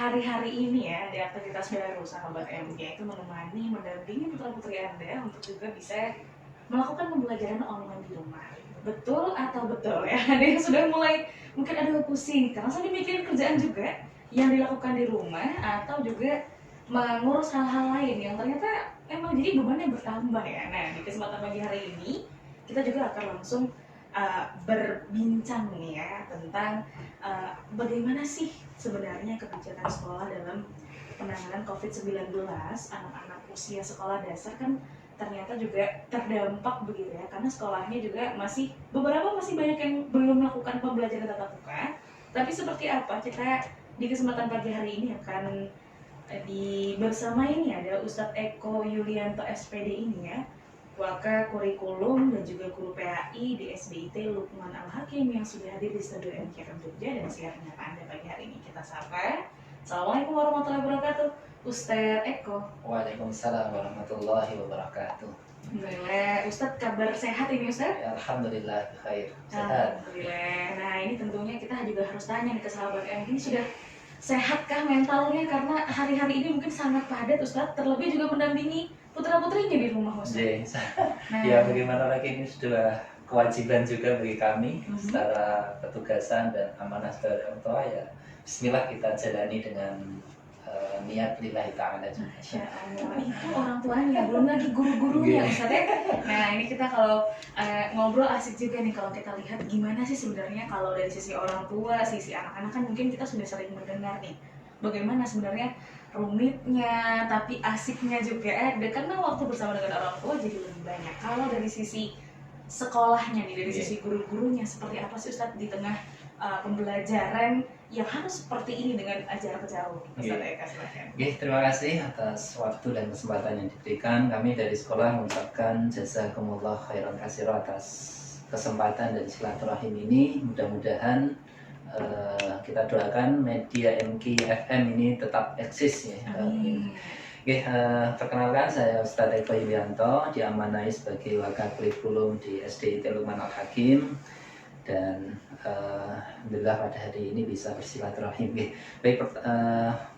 hari-hari ini ya di aktivitas baru sahabat MG itu menemani, mendampingi putra-putri Anda untuk juga bisa melakukan pembelajaran online di rumah. Betul atau betul ya? Ada yang sudah mulai mungkin ada pusing karena sambil mikirin kerjaan juga yang dilakukan di rumah atau juga mengurus hal-hal lain yang ternyata emang jadi bebannya bertambah ya. Nah, di kesempatan pagi hari ini kita juga akan langsung berbincang nih ya tentang bagaimana sih sebenarnya kebijakan sekolah dalam penanganan COVID-19. Anak-anak usia sekolah dasar kan ternyata juga terdampak begitu ya, karena sekolahnya juga beberapa masih banyak yang belum melakukan pembelajaran tatap muka. Tapi seperti apa, kita di kesempatan pagi hari ini akan bersama ini ada Ustadz Eko Yulianto SPD ini ya, Waka Kurikulum dan juga Guru PAI di SDIT Lukman Al-Hakim yang sudah hadir di studio MKFM Jogja dan siap menyapa Anda pagi hari ini. Kita sapa. Assalamualaikum warahmatullahi wabarakatuh, Ustadz Eko. Waalaikumsalam warahmatullahi wabarakatuh. Alhamdulillah, Ustadz kabar sehat ini Ustadz? Ya, alhamdulillah, khair, sehat. Alhamdulillah. Nah ini tentunya kita juga harus tanya nih ke sahabat MK ini sudah sehatkah mentalnya, karena hari-hari ini mungkin sangat padat Ustadz, terlebih juga mendampingi putra-putrinya di rumah Ustadz. Nah. Ya bagaimana lagi, ini sudah kewajiban juga bagi kami secara petugasan dan amanah sebagai orang tua ya. Bismillah kita jalani dengan niat lillahi ta'ala juga. Masya Allah, itu orang tuanya, belum lagi guru-gurunya Ustadz ya. Nah ini kita kalau ngobrol asik juga nih kalau kita lihat gimana sih sebenarnya kalau dari sisi orang tua, sisi anak-anak kan mungkin kita sudah sering mendengar nih bagaimana sebenarnya rumitnya tapi asiknya juga ada karena waktu bersama dengan orang tua jadi lebih banyak. Kalau dari sisi sekolahnya nih, dari sisi guru-gurunya seperti apa sih Ustadz di tengah pembelajaran yang harus seperti ini dengan jarak jauh? Ustadz Eka, silakan. Terima kasih atas waktu dan kesempatan yang diberikan. Kami dari sekolah mengucapkan jazakumullah khairan katsira atas kesempatan dan silaturahim ini. Mudah-mudahan kita doakan media MK FM ini tetap eksis ya. Perkenalkan, saya Ustadz Eko Yulianto, diamanai sebagai Wakakurikulum di SDIT Lukman Al-Hakim, dan alhamdulillah pada hari ini bisa bersilaturahim. Baik,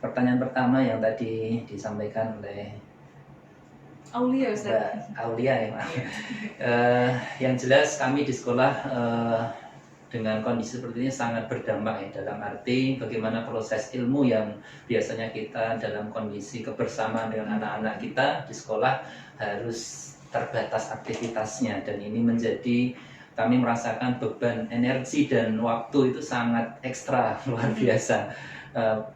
pertanyaan pertama yang tadi disampaikan oleh Aulia Ustaz. Aulia ya, Pak. Yang jelas kami di sekolah dengan kondisi seperti ini sangat berdampak ya, dalam arti bagaimana proses ilmu yang biasanya kita dalam kondisi kebersamaan dengan anak-anak kita di sekolah harus terbatas aktivitasnya, dan ini menjadi kami merasakan beban energi dan waktu itu sangat ekstra luar biasa.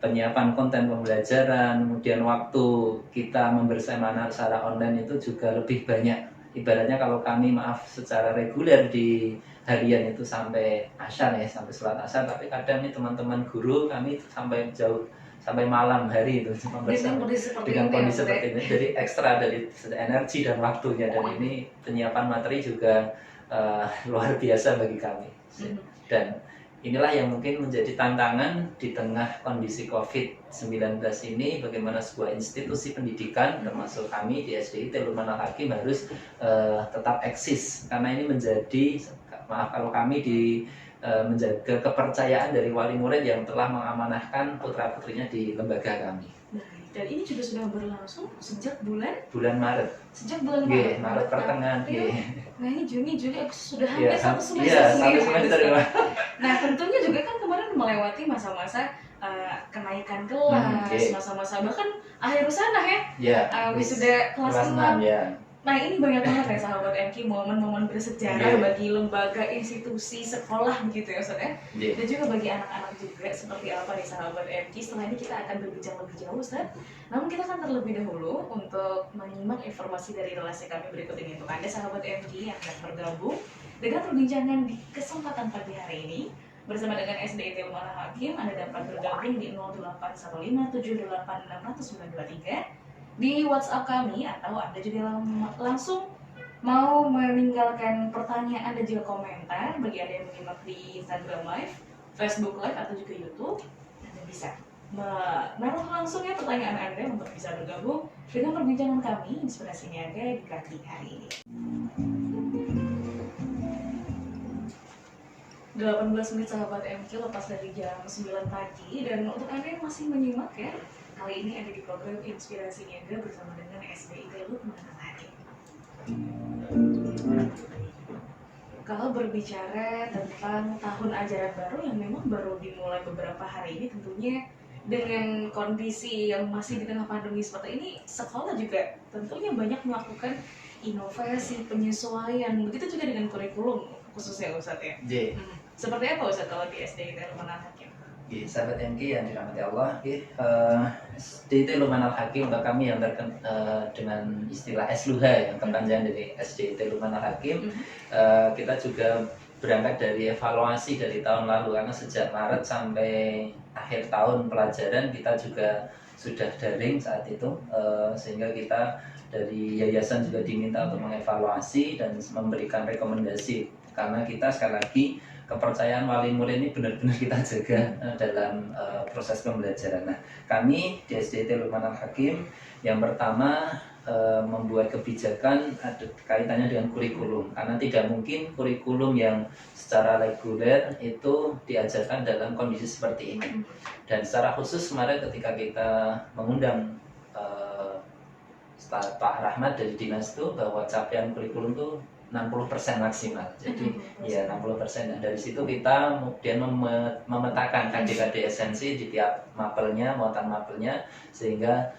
Penyiapan konten pembelajaran, kemudian waktu kita membersama anak secara online itu juga lebih banyak. Ibaratnya kalau kami secara reguler di harian itu sampai asyar ya, sampai sholat asyar, tapi kadang nih teman-teman guru kami sampai jauh, sampai malam hari itu dengan kondisi seperti ini. Jadi ekstra dari energi dan waktunya, dan ini penyiapan materi juga luar biasa bagi kami. Dan inilah yang mungkin menjadi tantangan di tengah kondisi COVID-19 ini, bagaimana sebuah institusi pendidikan termasuk kami di SDIT Lukman Al-Hakim harus tetap eksis, karena ini menjadi, maaf kalau kami menjaga kepercayaan dari wali murid yang telah mengamanahkan putra-putrinya di lembaga kami. Dan ini juga sudah berlangsung sejak bulan Maret. Sejak bulan Maret. Maret pertengahan. Nah ini Juni, Juli, sudah hampir satu semester. Iya, satu semester. Nah tentunya juga kan kemarin melewati masa-masa kenaikan kelas, masa-masa bahkan akhir usaha ya, wisuda kelas 6. Nah ini banyak banget ya sahabat MK, momen-momen bersejarah bagi lembaga, institusi, sekolah begitu ya Ustaz ya. Dan juga bagi anak-anak juga seperti apa nih sahabat MK. Setelah ini kita akan berbincang lebih jauh Ustaz. Namun kita akan terlebih dahulu untuk menyimak informasi dari relasi kami berikut ini untuk Anda sahabat MK yang akan bergabung dengan perbincangan di kesempatan pagi hari ini. Bersama dengan SDIT Lukman Al-Hakim, Anda dapat bergabung di 0815786923 di WhatsApp kami, atau Anda juga langsung mau meninggalkan pertanyaan dan juga komentar bagi Anda yang menyimak di Instagram Live, Facebook Live, atau juga YouTube. Anda bisa menaruh langsung ya pertanyaan Anda untuk bisa bergabung dengan perbincangan kami Inspirasi Niaga di pagi hari ini. 18 menit sahabat MQ lepas dari jam 9 pagi. Dan untuk Anda yang masih menyimak ya, kali ini ada di program Inspirasi Niaga bersama dengan SDIT Lukman Al-Hakim. Kalau berbicara tentang tahun ajaran baru yang memang baru dimulai beberapa hari ini, tentunya dengan kondisi yang masih di tengah pandemi seperti ini, sekolah juga tentunya banyak melakukan inovasi, penyesuaian. Begitu juga dengan kurikulum khususnya Ustadz ya. Seperti apa Ustadz kalau di SDIT Lukman Al-Hakim? Sahabat MG yang dirahmati Allah, SDIT Lukman Al-Hakim untuk kami yang dengan istilah SLUHA yang kepanjangan dari SDIT Lukman Al-Hakim, kita juga berangkat dari evaluasi dari tahun lalu karena sejak Maret sampai akhir tahun pelajaran kita juga sudah daring saat itu, sehingga kita dari yayasan juga diminta untuk mengevaluasi dan memberikan rekomendasi karena kita sekali lagi kepercayaan wali murid ini benar-benar kita jaga dalam proses pembelajaran. Nah, kami di SDIT Lukman Al-Hakim yang pertama membuat kebijakan ada kaitannya dengan kurikulum karena tidak mungkin kurikulum yang secara reguler itu diajarkan dalam kondisi seperti ini. Dan secara khusus kemarin ketika kita mengundang Pak Rahmat dari dinas itu bahwa capaian kurikulum itu 60% maksimal. Jadi ya 60%. Nah, dari situ kita kemudian memetakan KD-KD esensi di tiap mapelnya, muatan mapelnya, sehingga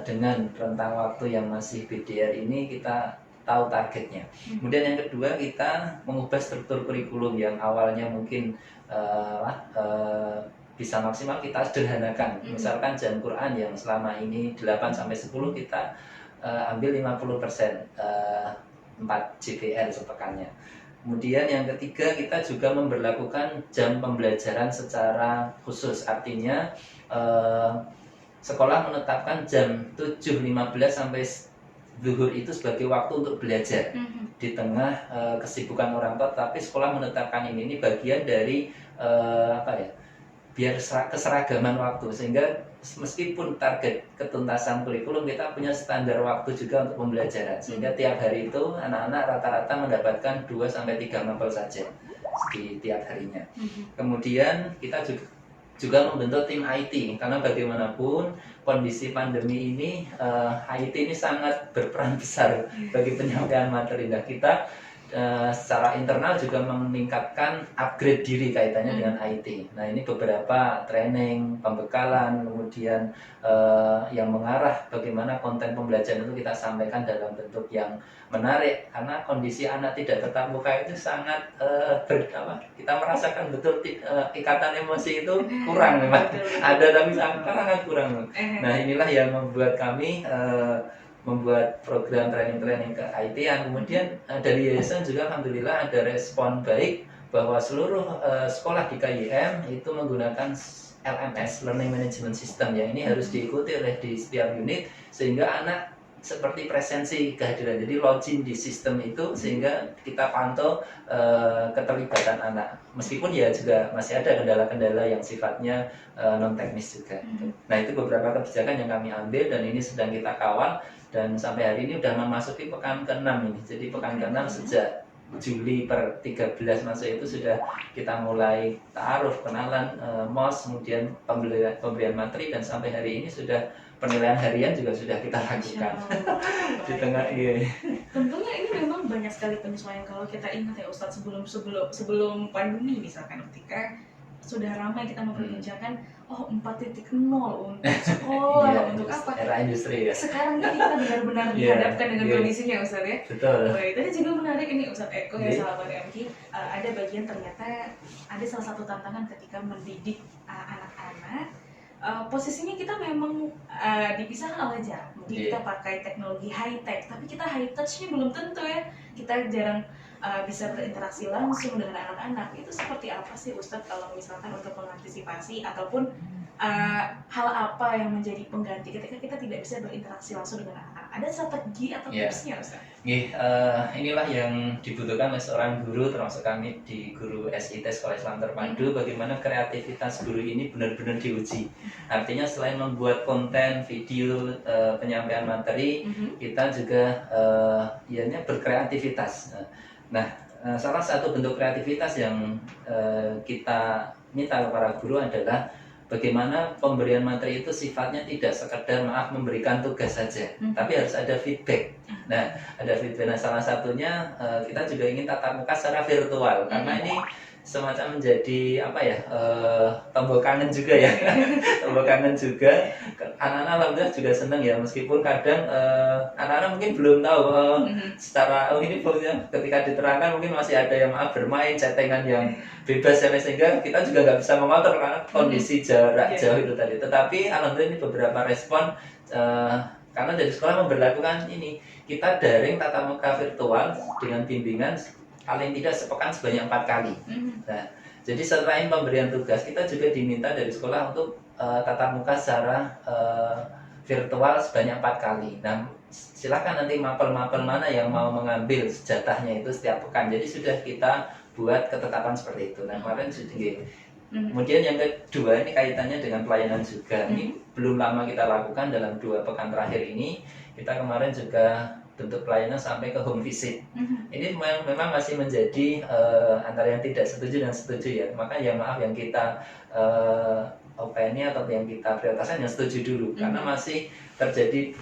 dengan rentang waktu yang masih BDR ini kita tahu targetnya. Kemudian yang kedua kita mengubah struktur kurikulum yang awalnya mungkin bisa maksimal kita sederhanakan. Misalkan jam Quran yang selama ini 8-10 kita ambil 50%. 4 JPR sepekannya. Kemudian yang ketiga kita juga memberlakukan jam pembelajaran secara khusus, artinya sekolah menetapkan jam 7.15 sampai zuhur itu sebagai waktu untuk belajar di tengah kesibukan orang tua, tapi sekolah menetapkan ini bagian dari biar keseragaman waktu, sehingga meskipun target ketuntasan kurikulum kita punya standar waktu juga untuk pembelajaran, sehingga tiap hari itu anak-anak rata-rata mendapatkan 2-3 mapel saja di tiap harinya. Kemudian kita juga membentuk tim IT karena bagaimanapun kondisi pandemi ini IT ini sangat berperan besar bagi penyampaian materi. Nah, kita secara internal juga meningkatkan upgrade diri kaitannya dengan IT. Nah, ini beberapa training, pembekalan, kemudian yang mengarah bagaimana konten pembelajaran itu kita sampaikan dalam bentuk yang menarik, karena kondisi anak tidak tetap muka itu sangat kita merasakan betul ikatan emosi itu kurang memang. Ada tapi sangat kurang. Nah, inilah yang membuat kami membuat program training ke IT-an. Kemudian dari yayasan juga alhamdulillah ada respon baik bahwa seluruh sekolah di KIM itu menggunakan LMS, Learning Management System, yang ini harus diikuti oleh di setiap unit sehingga anak seperti presensi kehadiran, jadi login di sistem itu sehingga kita pantau keterlibatan anak, meskipun ya juga masih ada kendala-kendala yang sifatnya non teknis juga. Nah, itu beberapa kebijakan yang kami ambil dan ini sedang kita kawal, dan sampai hari ini sudah memasuki pekan ke-6 ini. Jadi pekan ke-6 sejak Juli per 13 masuk itu sudah kita mulai ta'aruf, kenalan, MOS, kemudian pemberian materi, dan sampai hari ini sudah penilaian harian juga sudah kita lakukan di tengah ini. Tentunya ini memang banyak sekali penyesuaian. Kalau kita ingat ya Ustadz, sebelum pandemi misalkan ketika sudah ramai kita memperbincangkan 4.0 untuk sekolah, untuk apa? Era industri ya. Sekarang ini kita benar-benar dihadapkan dengan kondisinya Ustadz ya. Betul. Baik, tadi juga menarik ini Ustadz Eko ya, sahabat MG, ada bagian ternyata ada salah satu tantangan ketika mendidik anak-anak. Posisinya kita memang dipisahkan oleh jarak. Mungkin kita pakai teknologi high tech, tapi kita high touch-nya belum tentu ya. Kita jarang bisa berinteraksi langsung dengan anak-anak. Itu seperti apa sih Ustadz kalau misalkan untuk mengantisipasi ataupun hal apa yang menjadi pengganti ketika kita tidak bisa berinteraksi langsung dengan anak-anak? Ada strategi atau tipsnya Ustadz? Inilah yang dibutuhkan oleh seorang guru, termasuk kami di guru SIT Sekolah Islam Terpadu, bagaimana kreativitas guru ini benar-benar diuji. Artinya selain membuat konten, video, penyampaian materi, kita juga berkreativitas. Nah, salah satu bentuk kreativitas yang kita minta kepada guru adalah bagaimana pemberian materi itu sifatnya tidak sekedar memberikan tugas saja, tapi harus ada feedback. Nah, ada feedback. Nah, salah satunya kita juga ingin tatap muka secara virtual karena ini semacam menjadi apa ya, tombol kangen juga ya. Tombol kangen juga. Anak-anak alhamdulillah juga senang ya, meskipun kadang anak-anak mungkin belum tahu secara ini ketika diterangkan mungkin masih ada yang bermain chattingan yang bebas ya, sehingga kita juga nggak bisa mengontrol karena kondisi jarak jauh itu tadi. Tetapi alhamdulillah ini beberapa respon karena dari sekolah memberlakukan ini, kita daring tatap muka virtual dengan bimbingan paling tidak sepekan sebanyak 4 kali. Nah, jadi selain pemberian tugas, kita juga diminta dari sekolah untuk tatap muka secara virtual sebanyak 4 kali. Nah, silakan nanti mapel-mapel mana yang mau mengambil jatahnya itu setiap pekan. Jadi sudah kita buat ketetapan seperti itu. Nah, kemarin sudah. Kemudian yang kedua, ini kaitannya dengan pelayanan juga. Ini belum lama kita lakukan dalam 2 pekan terakhir ini. Kita kemarin juga bentuk pelayanan sampai ke home visit. Ini memang masih menjadi antara yang tidak setuju dan setuju ya. Maka ya maaf yang kita opini atau yang kita prioritaskan yang setuju dulu, karena masih terjadi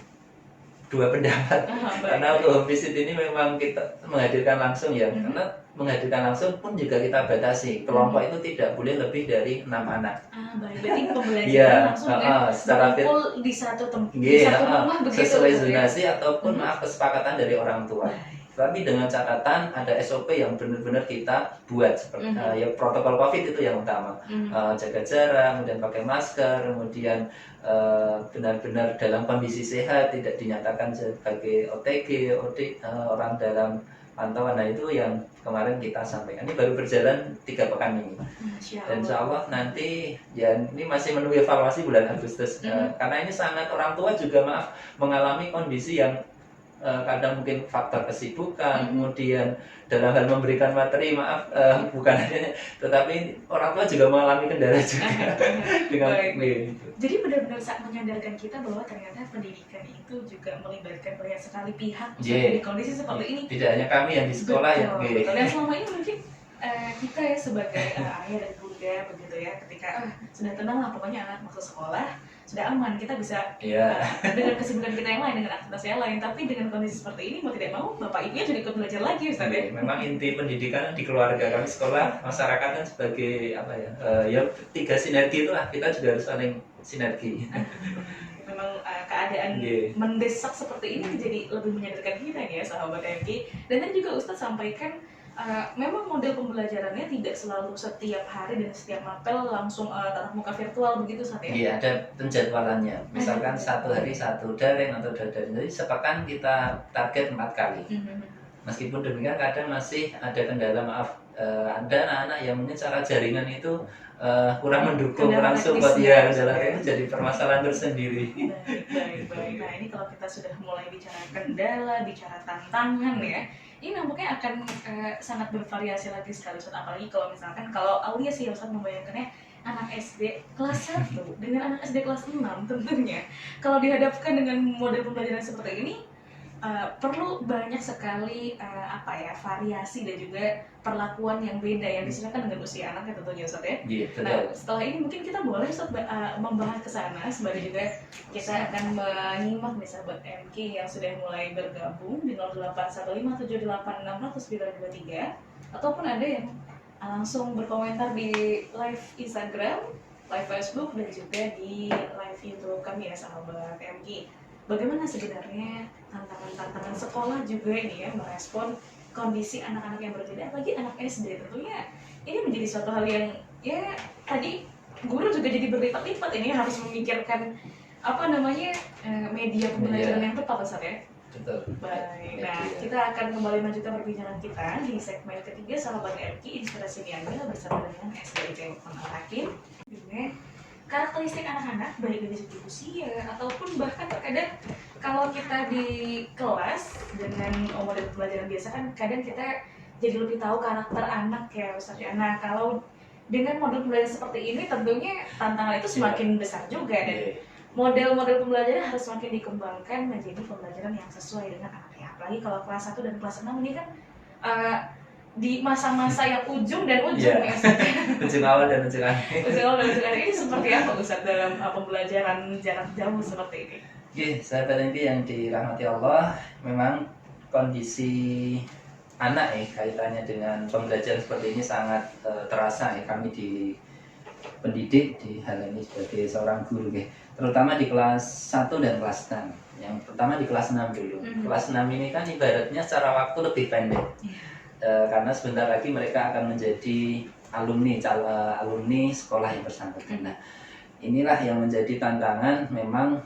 2 pendapat. Karena untuk home visit ini memang kita menghadirkan langsung ya, karena menghadirkan langsung pun juga kita batasi. Kelompok itu tidak boleh lebih dari 6 anak. Baik, berarti pembelajaran langsung secara berkumpul di satu tempat, di satu rumah begitu. Sesuai zonasi ataupun kesepakatan dari orang tua. Tapi dengan catatan ada SOP yang benar-benar kita buat seperti ya protokol COVID itu yang utama. Jaga jarak, kemudian pakai masker, kemudian benar-benar dalam kondisi sehat, tidak dinyatakan sebagai OTG, orang dalam pantauan. Nah, itu yang kemarin kita sampaikan. Ini baru berjalan 3 pekan ini. Dan insya Allah nanti ya ini masih menunggu evaluasi bulan Agustus. Karena ini sangat orang tua juga mengalami kondisi yang kadang mungkin faktor kesibukan, kemudian dalam hal memberikan materi bukan hanya, tetapi orang tua juga mengalami kendala juga. Jadi benar-benar saat menyadarkan kita bahwa ternyata pendidikan itu juga melibatkan banyak sekali pihak di kondisi seperti ini. Tidak hanya kami yang di sekolah ya. Dan selama ini mungkin kita ya sebagai ayah dan bunda begitu ya, ketika sudah tenang lah pokoknya anak masuk sekolah sudah aman, kita bisa dengan kesibukan kita yang lain, dengan aktivitas yang lain. Tapi dengan kondisi seperti ini mau tidak mau bapak ibunya jadi ikut belajar lagi Ustaz ya. Memang inti pendidikan di keluarga, kami sekolah, masyarakat kan sebagai apa ya, ya 3 sinergi itulah, kita juga harus saling sinergi. Memang keadaan mendesak seperti ini jadi lebih menyadarkan kita ya sahabat MG. Dan tadi juga Ustaz sampaikan memang model pembelajarannya tidak selalu setiap hari dan setiap mapel langsung tatap muka virtual begitu Ustaz ya? Iya, ada penjadwalannya. Misalkan 1 hari 1 daring atau 2 daring. Jadi sepekan kita target 4 kali. Meskipun demikian kadang masih ada kendala, ada anak-anak yang mungkin secara jaringan itu kurang mendukung, kurang support ya, itu jadi permasalahan tersendiri. Baik. Nah, ini kalau kita sudah mulai bicara kendala, bicara tantangan ya, ini nampaknya akan sangat bervariasi lagi sekali Ustaz. Apalagi kalau misalkan kalau Aulia sih Ustaz membayangkannya anak SD kelas 1 dengan anak SD kelas 6 tentunya kalau dihadapkan dengan model pembelajaran seperti ini perlu banyak sekali variasi dan juga perlakuan yang beda yang disesuaikan dengan usia anaknya tentunya Ustaz ya. Nah, setelah ini mungkin kita boleh Ustaz membahas ke sana sembari juga kita akan menyimak nih sahabat MK yang sudah mulai bergabung di 081578600923 ataupun ada yang langsung berkomentar di live Instagram, live Facebook dan juga di live YouTube kami ya sahabat MK. Bagaimana sebenarnya tantangan-tantangan sekolah juga ini ya merespon kondisi anak-anak yang berbeda, apalagi anak SD tentunya ini menjadi suatu hal yang ya tadi guru juga jadi berlipat-lipat ini harus memikirkan media pembelajaran yang tepat Ustaz ya. Betul. Baik, nah kita akan kembali melanjutkan perbincangan kita di segmen ketiga sahabat MK Inspirasi Niaga bersama dengan SDIT Muhammad Hakim. Juga karakteristik anak-anak baik dari segi usia ataupun bahkan terkadang kalau kita di kelas dengan model pembelajaran biasa kan kadang kita jadi lebih tahu karakter anak ya Ustaz ya. Nah kalau dengan model pembelajaran seperti ini tentunya tantangan itu semakin besar juga dan model-model pembelajaran harus semakin dikembangkan menjadi pembelajaran yang sesuai dengan anaknya. Apalagi kalau kelas 1 dan kelas 6 ini kan di masa-masa yang ujung dan ujung Iya. ya Ustaz. Ujung awal dan ujung akhir. Ujung awal dan ujung akhir ini seperti apa Ustaz dalam pembelajaran jarak jauh seperti ini? Oke, sahabat MG yang dirahmati Allah, memang kondisi anak kaitannya dengan pembelajaran seperti ini sangat terasa kami di pendidik di hal ini sebagai seorang guru terutama di kelas 1 dan kelas 6. Yang pertama di kelas 6 dulu. Kelas 6 ini kan ibaratnya secara waktu lebih pendek. Karena sebentar lagi mereka akan menjadi alumni sekolah yang bersangkutan. Nah, inilah yang menjadi tantangan memang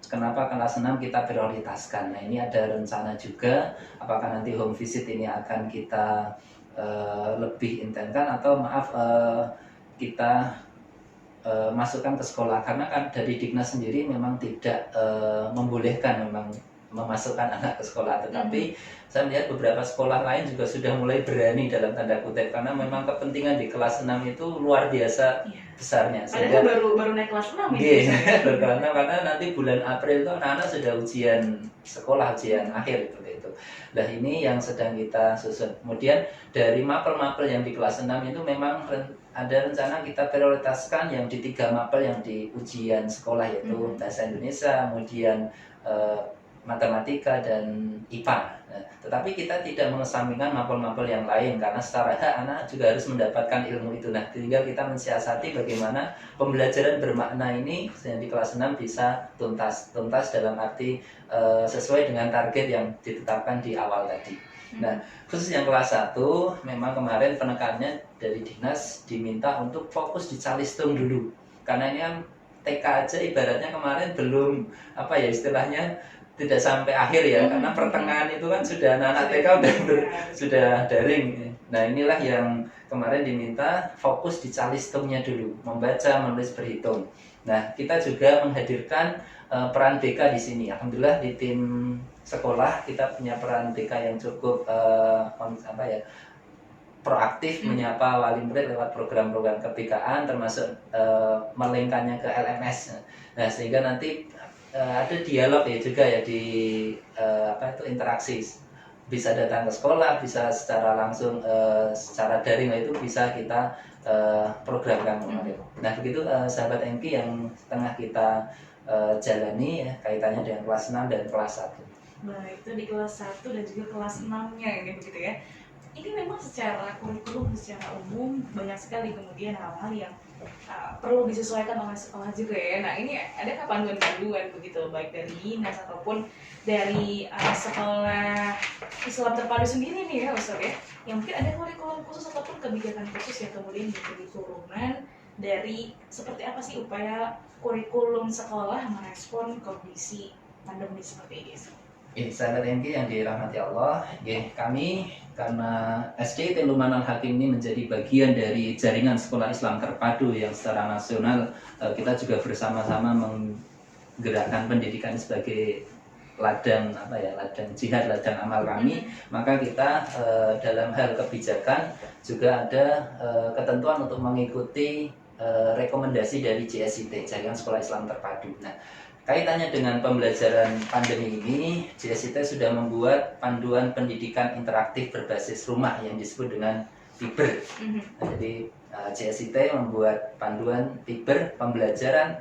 kenapa kelas 6 kita prioritaskan. Nah, ini ada rencana juga apakah nanti home visit ini akan kita lebih intenskan atau kita masukkan ke sekolah, karena kan dari Dignas sendiri memang tidak membolehkan memang memasukkan anak ke sekolah, tetapi saya melihat beberapa sekolah lain juga sudah mulai berani dalam tanda kutip, karena memang kepentingan di kelas 6 itu luar biasa besarnya. Padahal baru naik kelas 6 karena nanti bulan April itu anak-anak sudah ujian sekolah, ujian akhir itu. Nah, ini yang sedang kita susun. Kemudian dari mapel-mapel yang di kelas 6 itu memang ada rencana kita prioritaskan yang di 3 mapel yang di ujian sekolah, yaitu bahasa Indonesia, kemudian matematika dan IPA. Nah, tetapi kita tidak mengesampingkan mapel-mapel yang lain karena secara hak anak juga harus mendapatkan ilmu itu. Nah, tinggal kita mensiasati bagaimana pembelajaran bermakna ini yang di kelas 6 bisa tuntas dalam arti sesuai dengan target yang ditetapkan di awal tadi. Nah, khusus yang kelas 1 memang kemarin penekanannya dari Dinas diminta untuk fokus di calistung dulu. Karena ini kan TK aja ibaratnya kemarin belum istilahnya tidak sampai akhir ya, karena pertengahan itu kan sudah anak-anak TK sudah daring. Nah, inilah yang kemarin diminta fokus di calistungnya dulu, membaca, menulis, berhitung. Nah, kita juga menghadirkan peran BK di sini. Alhamdulillah di tim sekolah kita punya peran BK yang cukup proaktif menyapa wali murid lewat program-program ke-BK-an, termasuk melingkannya ke LMS. Nah, sehingga nanti ada dialog juga ya di interaksi, bisa datang ke sekolah, bisa secara langsung secara daring itu bisa kita programkan kemarin. Nah, begitu sahabat MK yang tengah kita jalani kaitannya dengan kelas 6 dan kelas 1. Baik, itu di kelas 1 dan juga kelas 6-nya ini begitu ya. Ini memang secara kurikulum secara umum banyak sekali kemudian hal-hal yang perlu disesuaikan oleh sekolah juga ya. Nah, ini ada panduan-panduan begitu baik dari dinas ataupun dari sekolah Islam terpadu sendiri nih ya Ustaz ya. Yang mungkin ada kurikulum khusus ataupun kebijakan khusus yang kemudian menjadi turunan dari seperti apa sih upaya kurikulum sekolah merespon kondisi pandemi seperti ini. Sahabat MG yang dirahmati Allah, kami karena SD Telu Manal Hakim ini menjadi bagian dari jaringan sekolah Islam terpadu yang secara nasional kita juga bersama-sama menggerakkan pendidikan sebagai ladang jihad, ladang amal kami. Maka kita dalam hal kebijakan juga ada ketentuan untuk mengikuti rekomendasi dari JSIT, Jaringan Sekolah Islam Terpadu. Nah, kaitannya dengan pembelajaran pandemi ini, JSIT sudah membuat panduan pendidikan interaktif berbasis rumah yang disebut dengan PIBER. Nah, jadi JSIT membuat panduan PIBER pembelajaran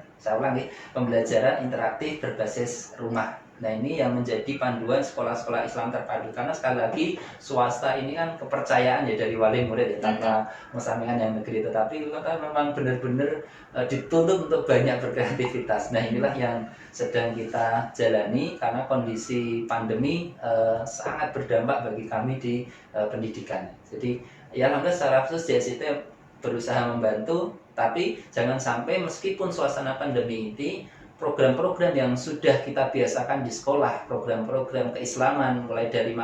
interaktif berbasis rumah. Nah, ini yang menjadi panduan sekolah-sekolah Islam terpadu, karena sekali lagi swasta ini kan kepercayaan ya dari wali murid ya, tanpa mengesampingkan yang negeri, tetapi kita memang benar-benar dituntut untuk banyak berkreativitas. Nah, inilah yang sedang kita jalani karena kondisi pandemi sangat berdampak bagi kami di pendidikan. Jadi ya alhamdulillah secara khusus JSIT berusaha membantu, tapi jangan sampai meskipun suasana pandemi ini program-program yang sudah kita biasakan di sekolah, program-program keislaman mulai dari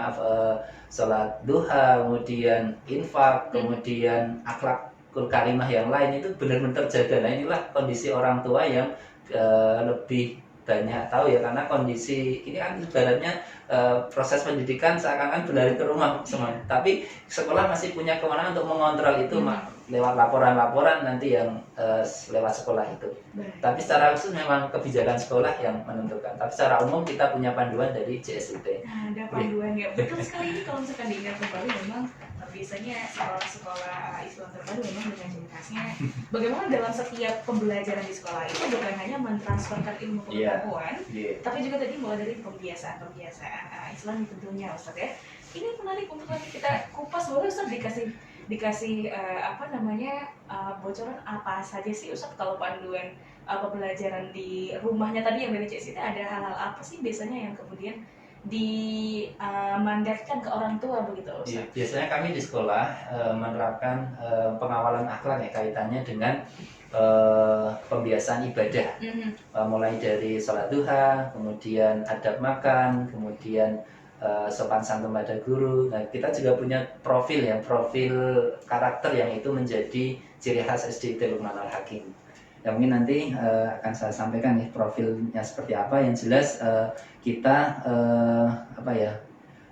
sholat duha, kemudian infak, kemudian akhlakul karimah yang lain itu benar-benar terjaga. Nah, inilah kondisi orang tua yang lebih banyak tahu ya, karena kondisi ini kan ibaratnya proses pendidikan seakan-akan berlari ke rumah semua, tapi sekolah masih punya kewenangan untuk mengontrol itu lewat laporan-laporan nanti yang lewat sekolah itu. Baik. Tapi secara khusus memang kebijakan sekolah yang menentukan. Tapi secara umum kita punya panduan dari JSIT. Nah, ada panduan ya. Betul sekali ini kalau misalkan diingat kembali memang biasanya sekolah-sekolah Islam terbaru memang dengan ciri khasnya bagaimana dalam setiap pembelajaran di sekolah itu bukan hanya mentransferkan ilmu pengetahuan, tapi juga tadi mulai dari pembiasaan Islam tentunya Ustaz ya. Ini menarik untuk nanti kita kupas, boleh Ustaz dikasih bocoran apa saja sih Ustaz kalau panduan pembelajaran di rumahnya tadi yang dari Cik Siti, ada hal-hal apa sih biasanya yang kemudian dimandatkan ke orang tua begitu Ustaz? Ya, biasanya kami di sekolah menerapkan pengawalan akhlak ya, kaitannya dengan pembiasaan ibadah. Mulai dari sholat duha, kemudian adab makan, kemudian sopan santun pada guru. Nah, kita juga punya profil karakter yang itu menjadi ciri khas SDIT Luqmanul Hakim. Ya, mungkin nanti akan saya sampaikan nih profilnya seperti apa. Yang jelas kita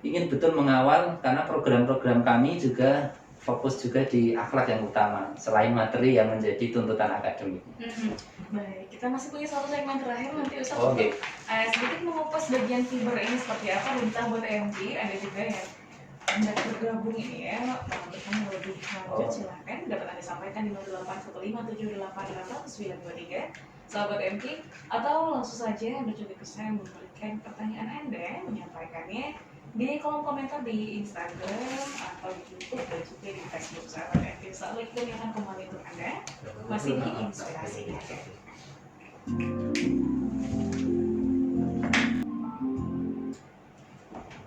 ingin betul mengawal, karena program-program kami juga fokus juga di akhlak yang utama selain materi yang menjadi tuntutan akademik. Baik, kita masih punya satu segmen terakhir nanti Ustaz. Okay. Sedikit mengupas bagian fiber ini seperti apa, minta buat MG, ada juga yang Anda bergabung ini ya, bertanya lebih lanjut silahkan dapat Anda sampaikan di 081578888923 sahabat MG, atau langsung saja Anda juga bisa memberikan pertanyaan Anda, menyampaikannya di kolom komentar di Instagram atau di YouTube dan juga di Facebook sahabat MG. Link ini akan kembali untuk Anda, masih di inspirasi aja.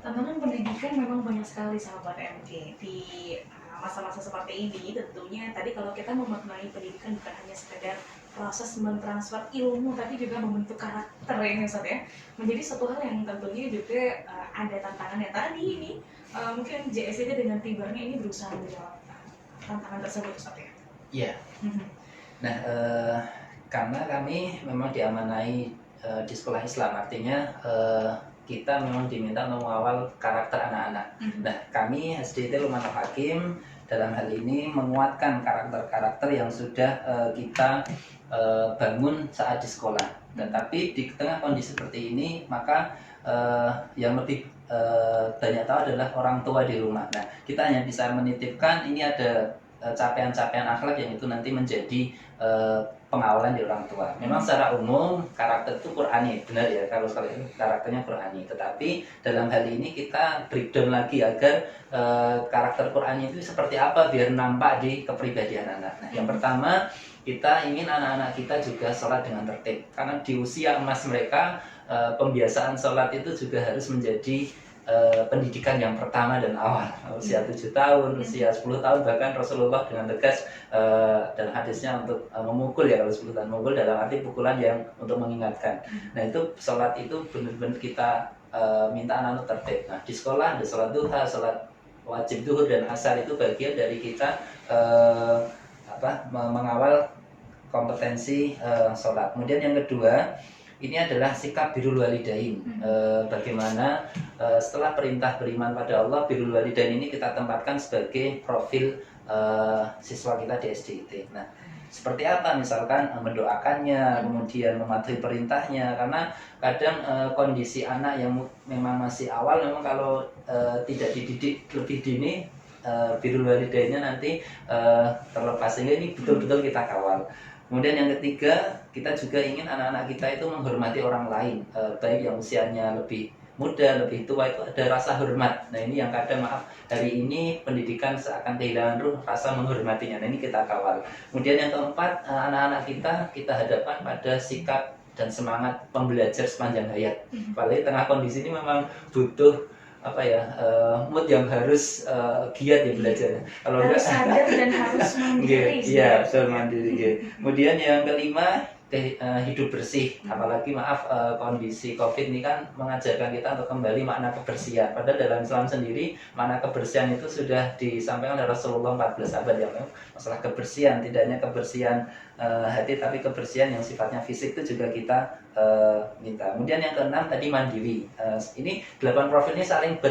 Tantangan pendidikan memang banyak sekali sahabat MG di masa-masa seperti ini. Tentunya tadi kalau kita memaknai pendidikan bukan hanya sekedar proses mentransfer ilmu, tapi juga membentuk karakter ya Ustaz ya, menjadi satu hal yang tentunya juga ada tantangannya. Tadi ini mungkin JSIT dengan tibarnya ini berusaha menjawab tantangan tersebut Ustaz ya. Iya. Nah, karena kami memang diamanai di sekolah Islam, artinya kita memang diminta mengawal karakter anak-anak. Nah, kami SDIT Luqmanul Hakim dalam hal ini menguatkan karakter-karakter yang sudah kita bangun saat di sekolah. Tetapi di tengah kondisi seperti ini, maka yang lebih banyak tahu adalah orang tua di rumah. Nah, kita hanya bisa menitipkan ini ada capaian-capaian akhlak yang itu nanti menjadi pengawalan di orang tua. Memang secara umum karakter itu Qur'ani, benar ya, kalau sekali itu karakternya Qur'ani. Tetapi dalam hal ini kita breakdown lagi agar karakter Qur'ani itu seperti apa biar nampak di kepribadian anak. Nah, yang pertama kita ingin anak-anak kita juga sholat dengan tertib, karena di usia emas mereka pembiasaan sholat itu juga harus menjadi pendidikan yang pertama dan awal. Usia 7 tahun, usia 10 tahun, bahkan Rasulullah dengan tegas dan hadisnya untuk memukul ya, kalau 10 tahun memukul dalam arti pukulan yang untuk mengingatkan. Nah, itu sholat itu benar-benar kita minta anak-anak tertib. Nah, di sekolah ada sholat duha, sholat wajib duhur dan asar, itu bagian dari kita mengawal kompetensi sholat. Kemudian yang kedua, ini adalah sikap birrul walidain. Bagaimana setelah perintah beriman pada Allah, birrul walidain ini kita tempatkan sebagai profil siswa kita di SDIT. Nah, seperti apa misalkan mendoakannya, kemudian mematuhi perintahnya, karena kadang kondisi anak yang memang masih awal, memang kalau tidak dididik lebih dini, birrul walidainnya nanti terlepas, sehingga ini betul-betul kita kawal. Kemudian yang ketiga, kita juga ingin anak-anak kita itu menghormati orang lain, baik yang usianya lebih muda, lebih tua, itu ada rasa hormat. Nah, ini yang kadang hari ini pendidikan seakan kehilangan ruh rasa menghormatinya. Nah, ini kita kawal. Kemudian yang keempat, anak-anak kita hadapkan pada sikap dan semangat pembelajar sepanjang hayat. Apalagi tengah kondisi ini memang butuh mood yang harus giat ya belajar. Kalau harus sadar dan harus mandiri. Iya, betul, mandiri. Kemudian yang kelima, hidup bersih. Apalagi kondisi COVID ini kan mengajarkan kita untuk kembali makna kebersihan. Padahal dalam Islam sendiri makna kebersihan itu sudah disampaikan oleh Rasulullah 14 abad ya. Masalah kebersihan, tidak hanya kebersihan hati, tapi kebersihan yang sifatnya fisik itu juga kita minta. Kemudian yang keenam tadi mandiri. Ini 8 profil ini saling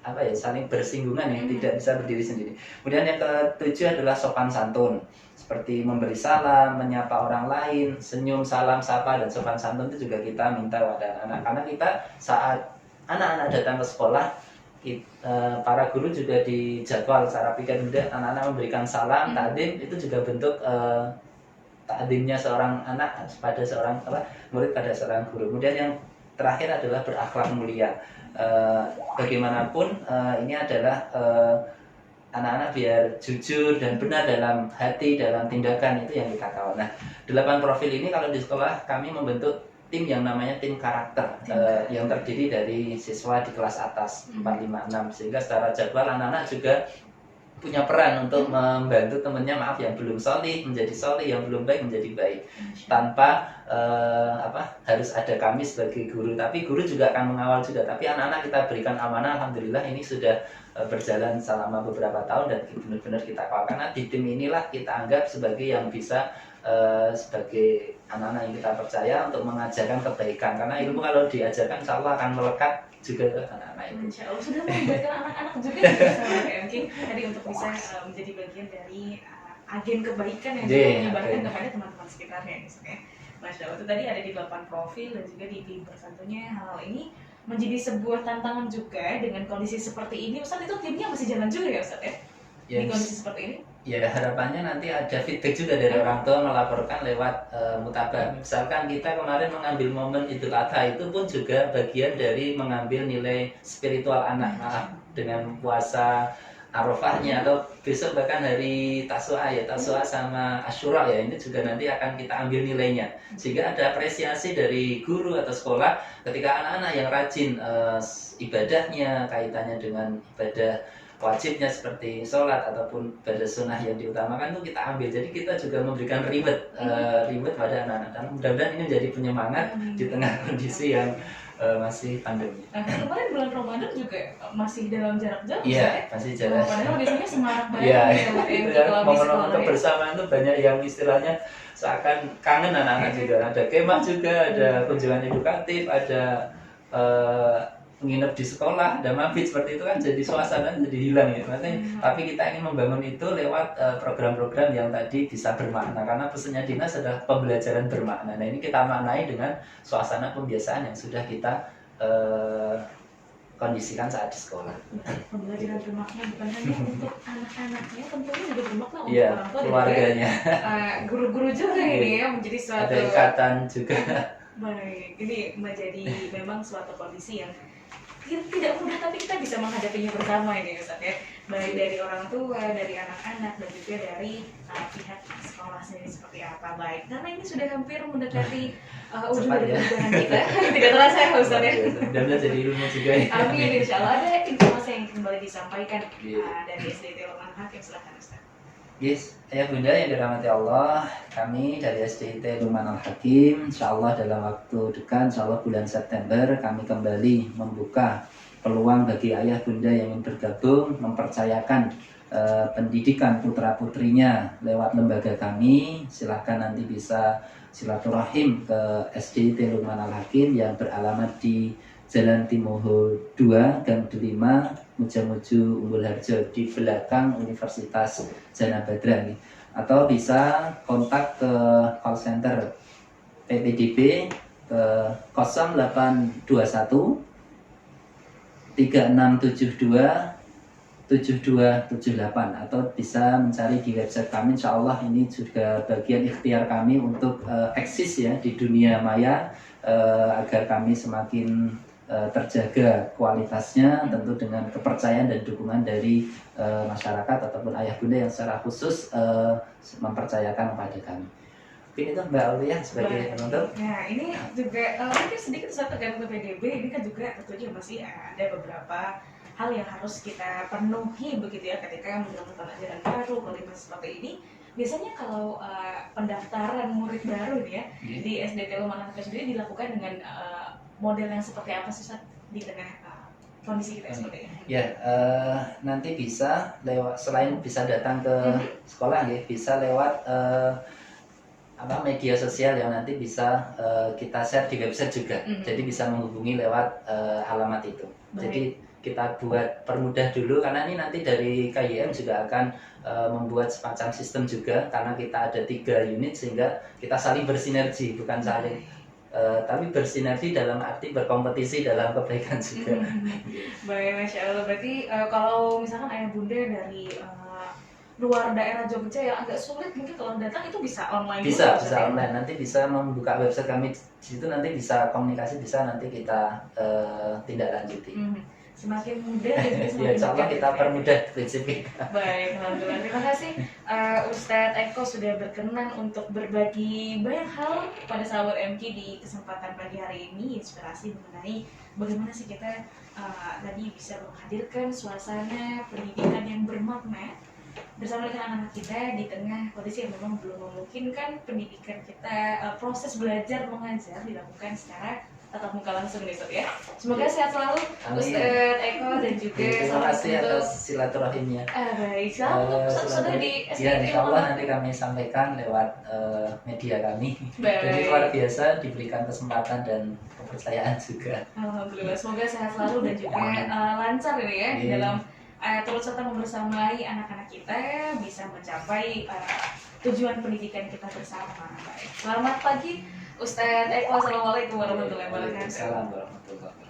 apa ya, saling bersinggungan ya, tidak bisa berdiri sendiri. Kemudian yang ketujuh adalah sopan santun, seperti memberi salam, menyapa orang lain, senyum, salam, sapa, dan sopan santun itu juga kita minta pada anak-anak, karena kita saat anak-anak datang ke sekolah, para guru juga dijadwal secara pikir mudah anak-anak memberikan salam, takdim, itu juga bentuk takdimnya seorang anak pada seorang murid pada seorang guru. Kemudian yang terakhir adalah berakhlak mulia. Bagaimanapun ini adalah anak-anak biar jujur dan benar dalam hati, dalam tindakan, itu yang kita kawal. Nah, 8 profil ini kalau di sekolah kami membentuk tim yang namanya tim karakter, yang terdiri dari siswa di kelas atas 4, 5, 6, sehingga secara jadwal anak-anak juga punya peran untuk membantu temannya, maaf, yang belum solih menjadi solih, yang belum baik menjadi baik, tanpa harus ada kami sebagai guru, tapi guru juga akan mengawal juga. Tapi anak-anak kita berikan amanah, alhamdulillah ini sudah berjalan selama beberapa tahun dan benar-benar kita kawal, karena di tim inilah kita anggap sebagai yang bisa sebagai anak-anak yang kita percaya untuk mengajarkan kebaikan, karena ilmu kalau diajarkan insya Allah akan melekat juga ke anak-anak itu. Insya Allah sudah membuatkan anak-anak juga sama mungkin tadi untuk bisa menjadi bagian dari agen kebaikan yang juga menyebarkan kepada teman-teman sekitarnya misalnya. Masya Allah, itu tadi ada di 8 profil dan juga di tim tertentunya. Hal ini menjadi sebuah tantangan juga dengan kondisi seperti ini. Ustadz, itu timnya masih jalan juga ya Ustadz ya? Di kondisi seperti ini? Ya, harapannya nanti ada feedback juga dari orang tua melaporkan lewat mutabak. Misalkan kita kemarin mengambil momen Idul Adha, itu pun juga bagian dari mengambil nilai spiritual anak, dengan puasa Arafahnya, atau besok bahkan hari Tasu'a ya, Tasu'a sama Asyura ya, ini juga nanti akan kita ambil nilainya, sehingga ada apresiasi dari guru atau sekolah ketika anak-anak yang rajin ibadahnya, kaitannya dengan ibadah wajibnya seperti sholat ataupun ibadah sunnah yang diutamakan itu kita ambil. Jadi kita juga memberikan reward pada anak-anak, dan mudah-mudahan ini menjadi penyemangat di tengah kondisi yang masih pandemi. Kemarin bulan Ramadan juga masih dalam jarak jauh. Iya, masih jarak. Padahal biasanya semarak banget. Iya, momen-momen kebersamaan itu banyak yang istilahnya seakan kangen anak-anak juga. Ada kemah juga, ada kunjungan edukatif, ada menginap di sekolah, ada mabit, seperti itu kan, jadi suasana jadi hilang ya. Tapi kita ingin membangun itu lewat program-program yang tadi bisa bermakna, karena pesannya dinas adalah pembelajaran bermakna. Nah, ini kita maknai dengan suasana pembiasaan yang sudah kita kondisikan saat di sekolah. Pembelajaran bermakna bukan hanya untuk anak-anaknya, tentunya juga bermakna untuk orang tua, keluarganya, guru-guru juga ini ya, menjadi suatu ada ikatan juga. Baik, ini menjadi memang suatu kondisi yang tidak mudah, tapi kita bisa menghadapinya bersama ini Ustaz ya, baik dari orang tua, dari anak-anak, dan juga dari pihak sekolah sendiri seperti apa. Baik, karena ini sudah hampir mendekati ujung dari perbincangan kita. Tidak terasa ya Ustaz ya, dan jadi ilmu juga ya. amin, insya Allah. Ada informasi yang kembali disampaikan dari SDT Luqman Hakim, silahkan Ustaz. Yes, ayah bunda yang dirahmati Allah, kami dari SDIT Luqman Al-Hakim, insya Allah dalam waktu dekat, insya Allah bulan September, kami kembali membuka peluang bagi ayah bunda yang ingin bergabung, mempercayakan pendidikan putra-putrinya lewat lembaga kami. Silahkan nanti bisa silaturahim ke SDIT Luqman Al-Hakim yang beralamat di Jalan Timoho 2, Gang 5, Mujamuju, Umbul Harjo, di belakang Universitas Jana Badra. Atau bisa kontak ke call center PPDB ke 0821 3672 7278, atau bisa mencari di website kami. Insya Allah ini juga bagian ikhtiar kami untuk eksis ya di dunia maya, agar kami semakin terjaga kualitasnya, tentu dengan kepercayaan dan dukungan dari masyarakat ataupun ayah bunda yang secara khusus mempercayakan kepada kami. Mungkin itu Mbak Aulia sebagai penutup. Nah, ini juga mungkin sedikit satu tergantung PDB, ini kan juga tentunya masih ada beberapa hal yang harus kita penuhi begitu ya ketika menjalankan ajaran baru, kondisi seperti ini. Biasanya kalau pendaftaran murid baru ini ya di SDT Luqman Al-Hakim sendiri dilakukan dengan model yang seperti apa sih Ustaz di tengah kondisi kita seperti ini? Ya, nanti bisa lewat, selain bisa datang ke sekolah ya, bisa lewat media sosial yang nanti bisa kita share di website juga. Jadi bisa menghubungi lewat alamat itu. Baik. Jadi kita buat permudah dulu, karena ini nanti dari KYM juga akan membuat semacam sistem juga, karena kita ada 3 unit sehingga kita saling bersinergi, bukan saling tapi bersinergi dalam arti berkompetisi dalam kebaikan juga. Baik, Masya Allah. Berarti kalau misalkan ayah bunda dari luar daerah Jogja yang agak sulit mungkin kalau datang itu bisa online Bisa juga, ya? online, nanti bisa membuka website kami di situ, nanti bisa komunikasi, bisa nanti kita tindak lanjuti. Semakin mudah dan juga Ya semakin insya Allah dekat kita gitu ya. permudah prinsip kita. Baik, alhamdulillah. Terima kasih Ustadz Eko sudah berkenan untuk berbagi banyak hal pada sahabat MK di kesempatan pagi hari ini, inspirasi mengenai bagaimana sih kita tadi bisa menghadirkan suasana pendidikan yang bermakna bersama dengan anak-anak kita di tengah kondisi yang memang belum memungkinkan pendidikan kita, proses belajar mengajar dilakukan secara tatap muka langsung nih, Sob, ya. Semoga sehat selalu Ustadz Eko dan juga terima kasih atas silaturahimnya. baik, silakan sudah di Ya, insya Allah nanti kami sampaikan lewat media kami. Jadi luar biasa diberikan kesempatan dan kepercayaan juga. Alhamdulillah, semoga sehat selalu dan juga lancar ini ya di dalam turut serta membersamai anak-anak kita bisa mencapai tujuan pendidikan kita bersama. Baik. Selamat pagi Ustadz Eko, assalamualaikum warahmatullahi wabarakatuh. Waalaikumsalam warahmatullahi wabarakatuh.